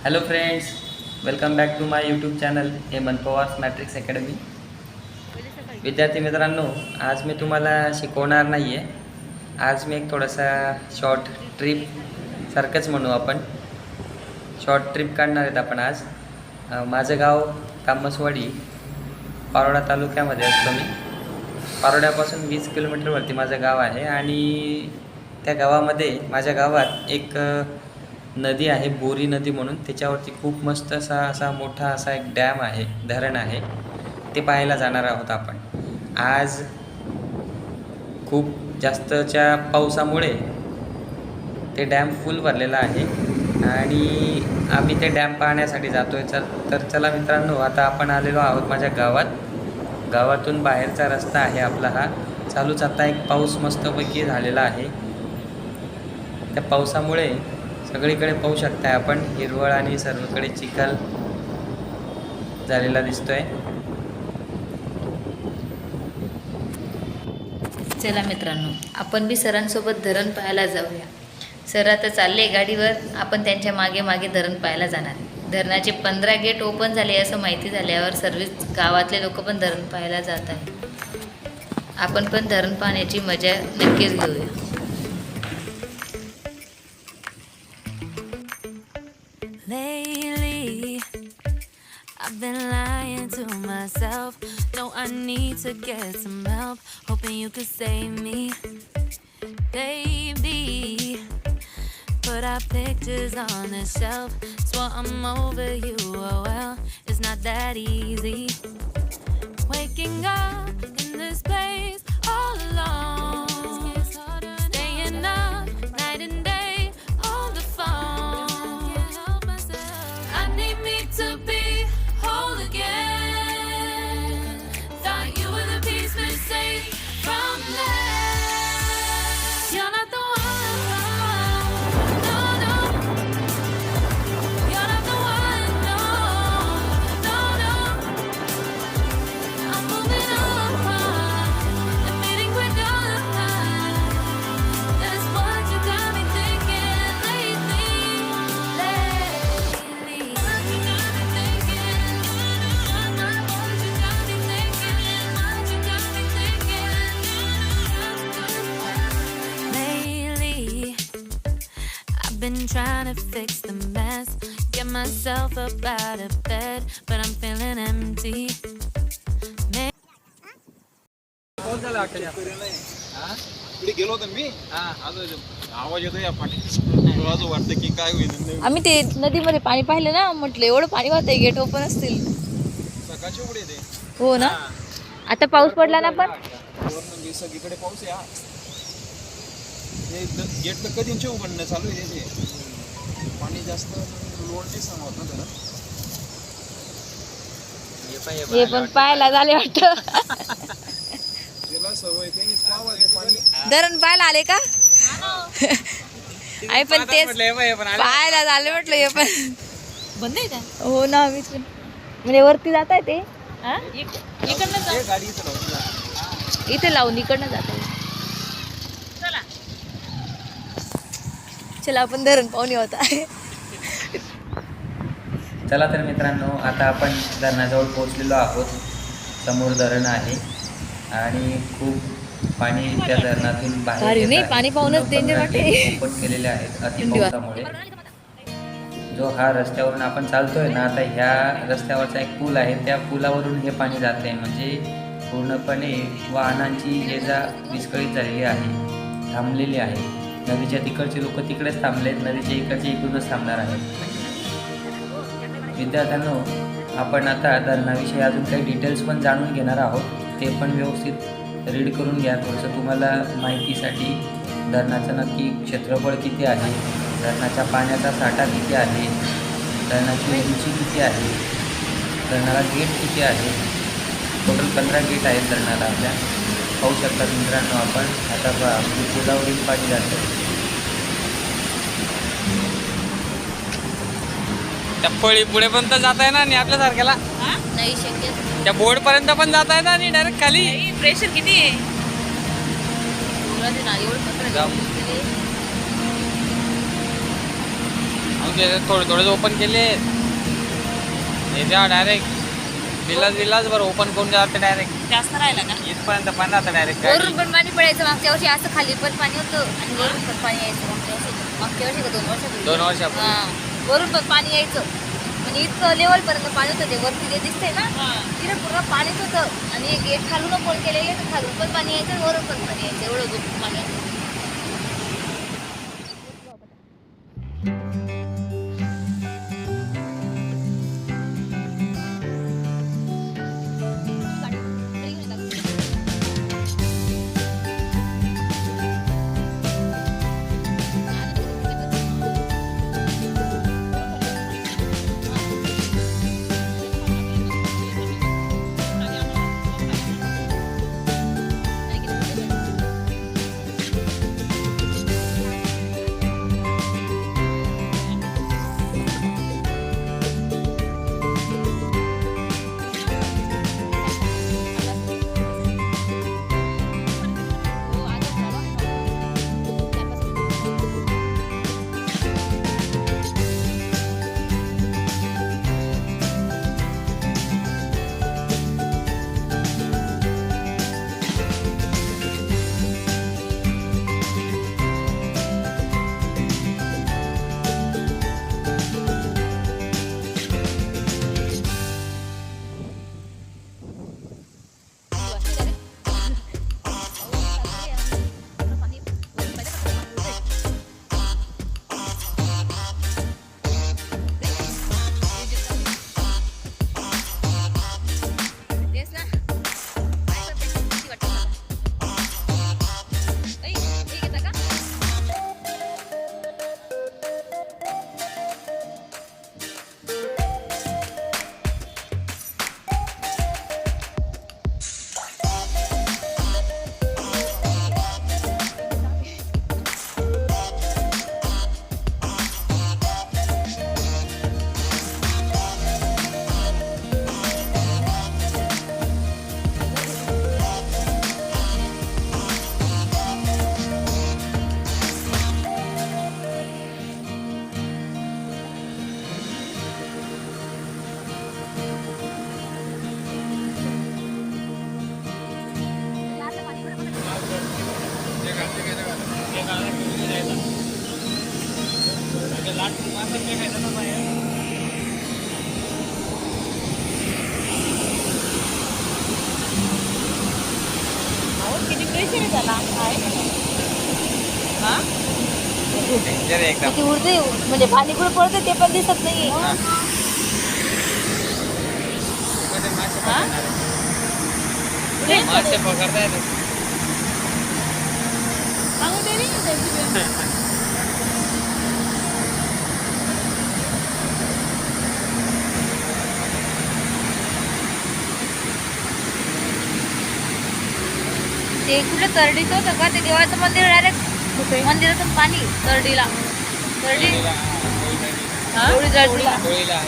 Hello friends, welcome back to my YouTube channel Hemant Pawar matrix academy. विद्यार्थी मित्रांनो, आज मी तुम्हाला शिकवणार नाही आहे. आज मी एक थोडासा शॉर्ट ट्रिप सारखंच म्हणू आपण, शॉर्ट ट्रिप काढणार आहेत आपण आज. माझं गाव तामसवाडी, पारोडा तालुक्यामध्ये असतो मी. पारोड्यापासून 20 किलोमीटरवरती माझं गाव आहे आणि त्या गावामध्ये, माझ्या गावात एक नदी आहे, बोरी नदी म्हणून. त्याच्यावरती खूप मस्त असा मोठा असा एक डॅम आहे, धरण आहे. ते पाहायला जाणार आहोत आपण आज. खूप जास्तच्या पावसामुळे ते डॅम फुल भरलेला आहे आणि आम्ही ते डॅम पाहण्यासाठी जातो आहे. तर चला मित्रांनो, आता आपण आलेलो आहोत माझ्या गावात. गावातून बाहेरचा रस्ता आहे आपला हा. चालूच आता एक पाऊस मस्तपैकी झालेला आहे. त्या पावसामुळे सगळीकडे पाहू शकताय आपण, हिरवळ आणि सर्वकडे चिखल झालेला दिसतोय. चला मित्रांनो, आपण बी सरांसोबत धरण पाहायला जाऊया. सर आता चालले गाडीवर, आपण त्यांच्या मागे मागे धरण पाहायला जाणार. धरणाचे 15 गेट ओपन झाले असं माहिती झाल्यावर सर्वच गावातले लोक पण धरण पाहायला जात आहेत. आपण पण धरण पाहण्याची मजा नक्कीच घेऊया. Lately, I've been lying to myself. No, I need to get some help. Hoping you could save me, baby. Put our pictures on the shelf. Swore I'm over you. Oh well, it's not that easy. Waking up in this place all alone. Staying up night and day on the phone. To be whole again. Thought you were the piece missing from that. You're not the one, no, no. You're not the one, no, no, no. I'm moving on, admitting we're done. That's what you got me thinking lately, lately. Been trying to fix the mess, get myself up out of bed, but I'm feeling empty. इकडे गेलो होतो मी. आवाज येतो या पाणी वाटतं की काय होईल. आम्ही ते नदीमध्ये पाणी पाहिलं ना, म्हटलं एवढं पाणी वाहतंय, गेट ओपन असतील. सकाळचे उघडे ते. हो ना, आता पाऊस पडला ना पण सगळीकडे पाऊस आहे. गेट तर कधीचे उघडणं चालू आहे त्याचे. पाणी जास्त लोड नाही सांगत ना त्याला. हे पण पाहायला झाले वाटतं. त्याला सवय त्यांनीच पाहावं ते पाणी. धरण पाहायला आले का? आई पण तेच पाहायला झाले म्हटलं. हे पण बंद आहे का? हो ना, मी पण म्हणजे वरती जात आहे ते. इकडनं गाडी इथे लावून इकडनं जात आहे. चला आपण धरण पाहुणे होता. चला तर मित्रांनो, आता आपण धरणाजवळ पोहोचलेलो आहोत. समोर धरण आहे आणि खूप पाणी त्या धरणातून बाहेर येत आहे. पाणी पाहूनच डेंजर वाटते. ओपन केलेले आहेत अतिपावसामुळे. जो हा रस्त्यावरून आपण चालतोय ना, आता ह्या रस्त्यावरचा एक पूल आहे, त्या पुलावरून हे पाणी जात आहे. म्हणजे पूर्णपणे वाहनांची ये जा विस्कळीत झालेली आहे, थांबलेली आहे. नदीच्या तिकडचे लोक तिकडेच थांबलेत, नदीच्या इकडचे इकडूनच थांबणार आहेत. विद्यार्थ्यांनो, आपण आता धरणाविषयी अजून काही डिटेल्स पण जाणून घेणार आहोत. ते पण व्यवस्थित रीड करून घ्या थोडंसं. तुम्हाला माहितीसाठी धरणाचं नक्की क्षेत्रफळ किती आहे, धरणाच्या पाण्याचा साठा किती आहे, धरणाची उंची किती आहे, धरणाला गेट किती आहे. टोटल 15 गेट आहेत धरणाला आपल्या. पाहू शकतात मित्रांनो आपण. आता पुलावरील पाणी जातं. त्या फळी पुढे पण तर जाता येणार नाही आपल्यासारख्याला. नाही शक्य. त्या बोर्ड पर्यंत पण जाता येणार नाही, डायरेक्ट खाली. प्रेशर किती आहे? थोडे थोडेच ओपन केले. हे जेव्हा डायरेक्ट बिलाच बरं ओपन करून जाते डायरेक्ट जास्त राहिला का इथपर्यंत पाणी आता डायरेक्ट वरून पण पाणी पडायचं मागच्या वर्षी असं खाली पण पाणी होतं आणि वरून पण पाणी यायचं मागच्या वर्षी का 2 वर्षापूर्वी 2 वर्षापूर्वी. हा वरून पण पाणी यायचं म्हणजे इतकं लेवल पर्यंत पाणी होतं ते वरती जे दिसतंय ना तिथे पूर्ण पाणीच होतं आणि गेट खालून पोल केलेले तर खालून पण पाणी यायचं आणि वरून पण पाणी यायचं एवढं दूर पाणी यायचं. किती प्रेशर आहे त्याला डेंजर आहे एकदम. किती उडते म्हणजे पाणी कुठे पडते ते पण दिसत नाही मासे पकडता येते. ते कुठलं तरडीचं होतं का ते देवाचं मंदिर डायरेक्ट मंदिरातून पाणी तरडीला तरडी एवढी जळतीला होळीला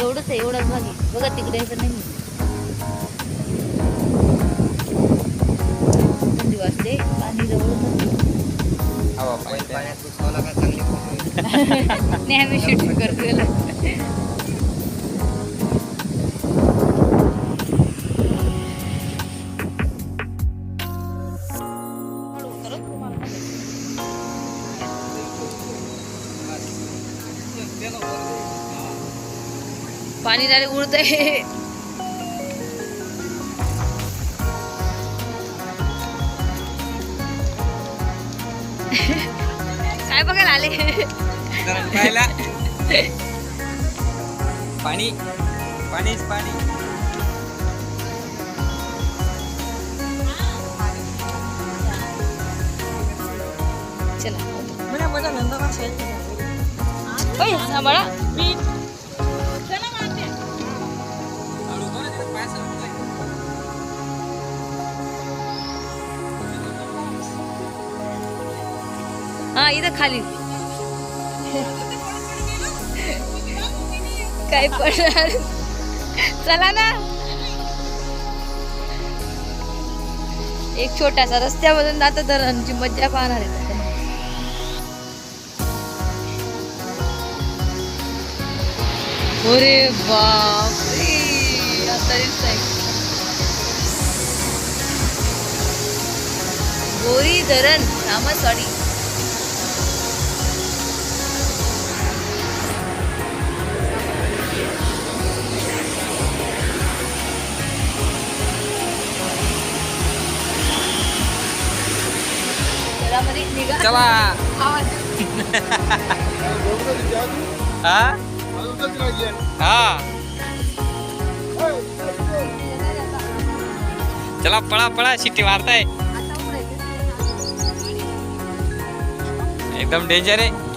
एवढंच आहे एवढंच भागी बघा तिकडे यायचं नाही थंडी वाजते पाणी जवळ नाही आम्ही शूटिंग करतोय पाणी डायरेक्ट उडतंय. काय बघायला आले? धरण पाहायला. पाणी पाणीच पाणी. चला ओय सांभाळा. हा इथं खाली काय पडणार. चला ना. एक छोटासा रस्त्यामधून आता धरणची मज्जा पाहणार आहे. अरे बापरे आता दिसतंय बोरी धरण तामसवाडी. घरामध्ये निघा. चला. हा हा चला पळा पळा शिट्टी मारताय. एकदम डेंजर आहे.